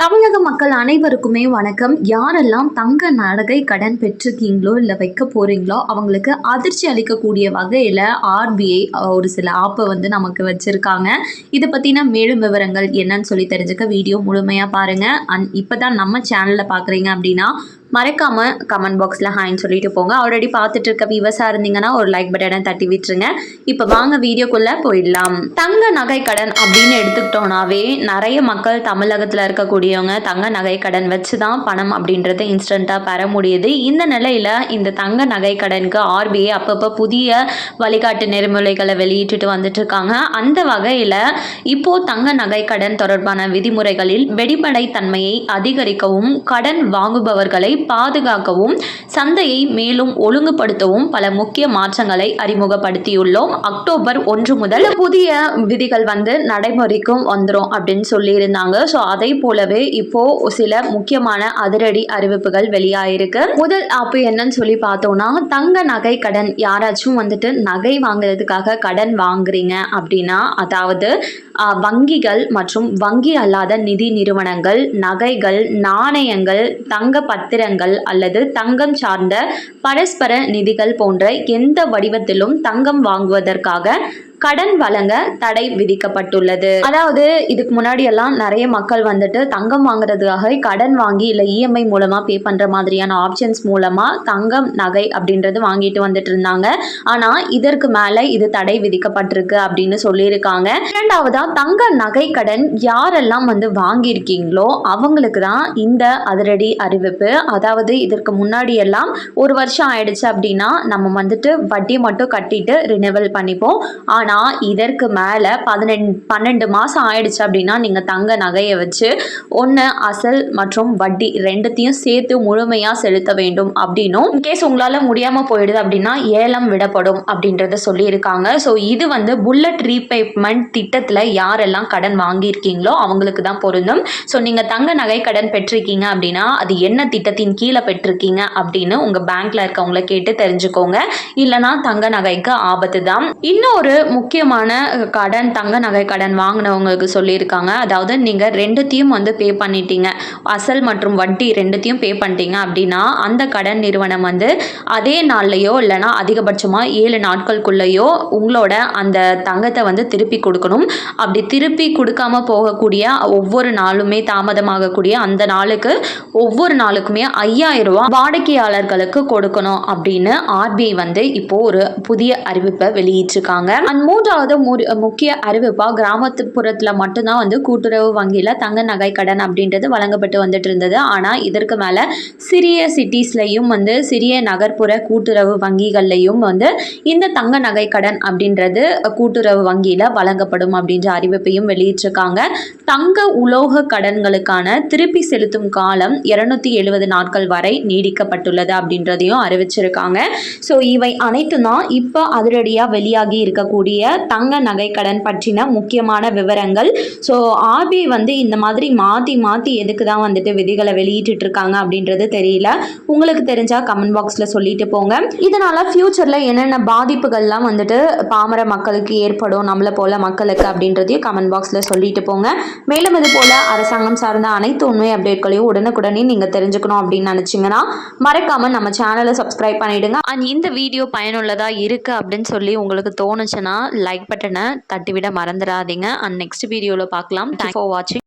தமிழக மக்கள் அனைவருக்குமே வணக்கம். யாரெல்லாம் தங்க நகை கடன் பெற்றிருக்கீங்களோ இல்லை வைக்க போறீங்களோ அவங்களுக்கு அதிர்ச்சி அளிக்கக்கூடிய வகையில் ஆர்பிஐ ஒரு சில ஆப்பை நமக்கு வச்சிருக்காங்க. இதை பற்றின மேலும் விவரங்கள் என்னன்னு சொல்லி தெரிஞ்சுக்க வீடியோ முழுமையாக பாருங்கள். இப்போ தான் நம்ம சேனலில் பார்க்குறீங்க அப்படின்னா மறக்காம கமெண்ட் பாக்ஸில் ஹாய்ன்னு சொல்லிட்டு போங்க. ஆல்ரெடி பார்த்துட்டு இருக்க விவசாயம் இருந்தீங்கன்னா ஒரு லைக் பட்டனை தட்டி விட்டுருங்க. இப்போ வாங்க வீடியோக்குள்ளே போயிடலாம். தங்க நகை கடன் அப்படின்னு எடுத்துக்கிட்டோம்னாவே நிறைய மக்கள் தமிழகத்தில் இருக்கக்கூடியவங்க தங்க நகை கடன் வச்சு தான் பணம் அப்படின்றத இன்ஸ்டண்ட்டாக பெற முடியுது. இந்த நிலையில் இந்த தங்க நகை கடனுக்கு ஆர்பிஐ அப்பப்போ புதிய வழிகாட்டு நெறிமுறைகளை வெளியிட்டு வந்துட்டு இருக்காங்க. அந்த வகையில் இப்போது தங்க நகை கடன் தொடர்பான விதிமுறைகளில் வெளிப்படை தன்மையை அதிகரிக்கவும் கடன் வாங்குபவர்களை பாதுகாக்கவும் சந்தையை மேலும் ஒழுங்குபடுத்தவும் பல முக்கிய மாற்றங்களை அறிமுகப்படுத்தியுள்ளோம். அக்டோபர் 1 முதல் புதிய விதிகள் நடைமுறைக்கும் வந்துடும் அப்படின்னு சொல்லியிருந்தாங்க. ஸோ அதை போலவே இப்போ சில முக்கியமான அதிரடி அறிவிப்புகள் வெளியாயிருக்கு. முதல் ஆப்பு என்னன்னு சொல்லி பார்த்தோம்னா, தங்க நகை கடன் யாராச்சும் நகை வாங்குறதுக்காக கடன் வாங்குறீங்க அப்படின்னா, அதாவது வங்கிகள் மற்றும் வங்கி அல்லாத நிதி நிறுவனங்கள் நகைகள், நாணயங்கள், தங்க பத்திரங்கள் அல்லது தங்கம் சார்ந்த பரஸ்பர நிதிகள் போன்ற எந்த வடிவத்திலும் தங்கம் வாங்குவதற்காக கடன் வழங்க தடை விதிக்கப்பட்டுள்ளது. அதாவது இதுக்கு முன்னாடி எல்லாம் நிறைய மக்கள் தங்கம் வாங்குறதுக்காக கடன் வாங்கி இல்லை இஎம்ஐ மூலமா பே பண்ற மாதிரியான ஆப்ஷன்ஸ் மூலமா தங்கம் நகை அப்படின்றது வாங்கிட்டு இருந்தாங்க. ஆனா இதற்கு மேல இது தடை விதிக்கப்பட்டிருக்கு அப்படின்னு சொல்லியிருக்காங்க. இரண்டாவதா தங்க நகை கடன் யாரெல்லாம் வாங்கியிருக்கீங்களோ அவங்களுக்கு தான் இந்த அதிரடி அறிவிப்பு. அதாவது இதற்கு முன்னாடி எல்லாம் ஒரு வருஷம் ஆயிடுச்சு அப்படின்னா நம்ம வட்டி மட்டும் கட்டிட்டு ரினிவல் பண்ணிப்போம். இதற்கு மேலே 12 மாதம் ஆயிடுச்சு அப்படின்னா நீங்கள் தங்க நகையை வச்சு ஒன்று அசல் மற்றும் வட்டி ரெண்டுத்தையும் சேர்த்து முழுமையாக செலுத்த வேண்டும் அப்படின்னும், இன்கேஸ் உங்களால் முடியாமல் போயிடுது அப்படின்னா ஏலம் விடப்படும் அப்படின்றத சொல்லியிருக்காங்க. ஸோ இது புல்லட் ரீபேமெண்ட் திட்டத்தில் யாரெல்லாம் கடன் வாங்கியிருக்கீங்களோ அவங்களுக்கு தான் பொருந்தும். ஸோ நீங்கள் தங்க நகை கடன் பெற்றிருக்கீங்க அப்படின்னா அது என்ன திட்டத்தின் கீழே பெற்றிருக்கீங்க அப்படின்னு உங்கள் பேங்க்ல இருக்கவங்களை கேட்டு தெரிஞ்சுக்கோங்க. இல்லைனா தங்க நகைக்கு ஆபத்து தான். இன்னொரு முக்கியமான கடன் தங்க நகை கடன் வாங்கினவங்களுக்கு சொல்லியிருக்காங்க. அதாவது நீங்கள் ரெண்டுத்தையும் பே பண்ணிட்டீங்க, அசல் மற்றும் வட்டி ரெண்டுத்தையும் பே பண்ணிட்டீங்க அப்படின்னா அந்த கடன் நிறுவனம் அதே நாள்லையோ இல்லைனா அதிகபட்சமாக 7 நாட்களுக்குள்ளேயோ உங்களோட அந்த தங்கத்தை திருப்பி கொடுக்கணும். அப்படி திருப்பி கொடுக்காம போகக்கூடிய ஒவ்வொரு நாளுமே தாமதமாகக்கூடிய அந்த நாளுக்கு ஒவ்வொரு நாளுக்குமே 5000 ரூபாய் வாடிக்கையாளர்களுக்கு கொடுக்கணும் அப்படின்னு ஆர்பிஐ இப்போ ஒரு புதிய அறிவிப்பை வெளியிட்டிருக்காங்க. மூன்றாவது முக்கிய அறிவிப்பா கிராமப்புறத்தில் மட்டும்தான் கூட்டுறவு வங்கியில் தங்க நகை கடன் அப்படின்றது வழங்கப்பட்டு இருந்தது. ஆனால் இதற்கு மேலே சிறிய சிட்டிஸ்லையும் சிறிய நகர்ப்புற கூட்டுறவு வங்கிகள்லையும் இந்த தங்க நகை கடன் அப்படின்றது கூட்டுறவு வங்கியில் வழங்கப்படும் அப்படின்ற அறிவிப்பையும் வெளியிட்டிருக்காங்க. தங்க உலோக கடன்களுக்கான திருப்பி செலுத்தும் காலம் 270 நாட்கள் வரை நீடிக்கப்பட்டுள்ளது அப்படின்றதையும் அறிவிச்சிருக்காங்க. ஸோ இவை அனைத்தும் தான் இப்போ அதிரடியாக வெளியாகி இருக்கக்கூடிய தங்க நகை கடன் பற்றின முக்கியமான விவரங்கள். ஸோ ஆர்பிஐ இந்த மாதிரி மாற்றி எதுக்கு தான் விதிகளை வெளியிட்டு இருக்காங்க அப்படின்றது தெரியல. உங்களுக்கு தெரிஞ்சா கமெண்ட் பாக்ஸில் சொல்லிட்டு போங்க. இதனால ஃபியூச்சரில் என்னென்ன பாதிப்புகள்லாம் பாமர மக்களுக்கு ஏற்படும் நம்மளை போல மக்களுக்கு அப்படின்றதையும் கமெண்ட் பாக்ஸில் சொல்லிட்டு போங்க. மேலும் இது போல அரசாங்கம் சார்ந்த அனைத்து உண்மை அப்டேட்களையும் உடனுக்குடனே நீங்கள் தெரிஞ்சுக்கணும் அப்படின்னு நினச்சிங்கன்னா மறக்காமல் நம்ம சேனலை சப்ஸ்கிரைப் பண்ணிவிடுங்க. அண்ட் இந்த வீடியோ பயனுள்ளதாக இருக்குது அப்படின்னு சொல்லி உங்களுக்கு தோணுச்சுன்னா லைக் பட்டனை தட்டிவிட மறந்துடாதீங்க. அண்ட் நெக்ஸ்ட் வீடியோவில் பார்க்கலாம். தேங்க்ஸ் ஃபார் வாட்சிங்.